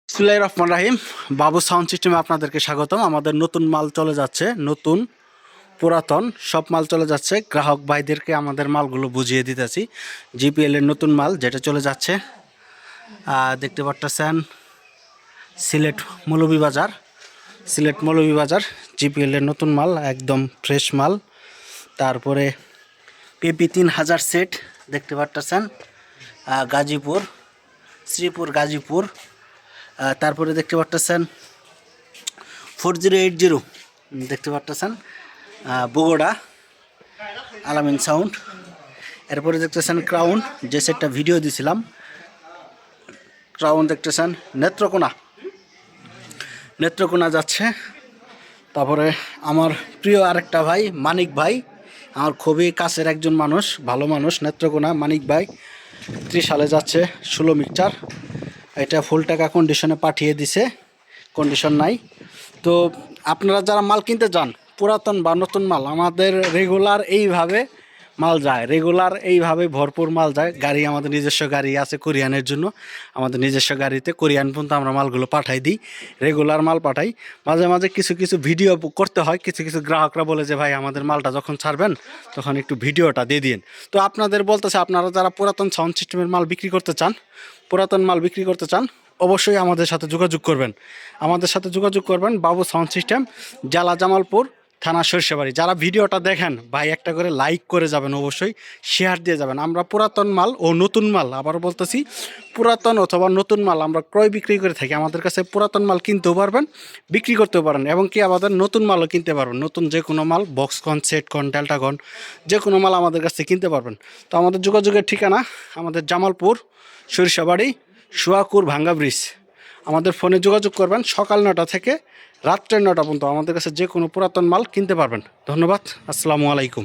বিসমিল্লাহির রহমানির রাহিম। বাবু সাউন্ড সিস্টেমে আপনাদেরকে স্বাগতম। আমাদের নতুন মাল চলে যাচ্ছে, নতুন পুরাতন সব মাল চলে যাচ্ছে। গ্রাহক ভাইদেরকে আমাদের মালগুলো বুঝিয়ে দিতেছি। জিপিএল এর নতুন মাল যেটা চলে যাচ্ছে, দেখতে পারতেছেন সিলেট মৌলভীবাজার, সিলেট মৌলভীবাজার জিপিএল এর নতুন মাল, একদম ফ্রেশ মাল। তারপরে পেপি 3000 সেট দেখতে পারতেছেন, গাজীপুর, শ্রীপুর গাজীপুর। তারপরে দেখতে পারতেছেন 4080 দেখতে পারতেছেন, বগুড়া আলামিন সাউন্ড। এরপরে দেখতেছেন ক্রাউন, যে সেটটা ভিডিও দিছিলাম, ক্রাউন দেখতেছেন নেত্রকোনা, নেত্রকোনা যাচ্ছে। তারপরে আমার প্রিয় আরেকটা ভাই মানিক ভাই, আমার খুবই কাছের একজন মানুষ, ভালো মানুষ, নেত্রকোনা মানিক ভাই, 30 সালে যাচ্ছে 16 মিটার। এটা ফুল টাকা কন্ডিশনে পাঠিয়ে দিছে, কন্ডিশন নাই। তো আপনারা যারা মাল কিনতে যান, পুরাতন বা নতুন মাল, আমাদের রেগুলার এইভাবে মাল যায়, রেগুলার এইভাবে ভরপুর মাল যায়। গাড়ি, আমাদের নিজস্ব গাড়ি আছে কোরিয়ানের জন্য, আমাদের নিজস্ব গাড়িতে কোরিয়ান পর্যন্ত আমরা মালগুলো পাঠাই দিই, রেগুলার মাল পাঠাই। মাঝে মাঝে কিছু কিছু ভিডিও করতে হয়, কিছু কিছু গ্রাহকরা বলে যে ভাই আমাদের মালটা যখন ছাড়বেন তখন একটু ভিডিওটা দিয়ে দিন। তো আপনাদের বলতেছে, আপনারা যারা পুরাতন সাউন্ড সিস্টেমের মাল বিক্রি করতে চান, পুরাতন মাল বিক্রি করতে চান, অবশ্যই আমাদের সাথে যোগাযোগ করবেন। আমাদের সাথে যোগাযোগ করবেন বাবু সাউন্ড সিস্টেম, জেলা জামালপুর, থানা সরিষাবাড়ি। যারা ভিডিওটা দেখেন ভাই, একটা করে লাইক করে যাবেন, অবশ্যই শেয়ার দিয়ে যাবেন। আমরা পুরাতন মাল ও নতুন মাল, আবারও বলতেছি, পুরাতন অথবা নতুন মাল আমরা ক্রয় বিক্রি করে থাকি। আমাদের কাছে পুরাতন মাল কিনতেও পারবেন, বিক্রি করতেও পারেন, এবং কি আমাদের নতুন মালও কিনতে পারবেন। নতুন যে কোনো মাল, বক্সকন, সেটকন, ডেল্টাকন, যে কোনো মাল আমাদের কাছে কিনতে পারবেন। তো আমাদের যোগাযোগের ঠিকানা আমাদের জামালপুর, সরিষাবাড়ি, সুয়াকুর, ভাঙ্গা ব্রিজ। আমাদের ফোনে যোগাযোগ করবেন, সকাল 9টা থেকে রাত্রে 9টা পর্যন্ত আমাদের কাছে যে কোনো পুরাতন মাল কিনতে পারবেন। ধন্যবাদ, আসসালামু আলাইকুম।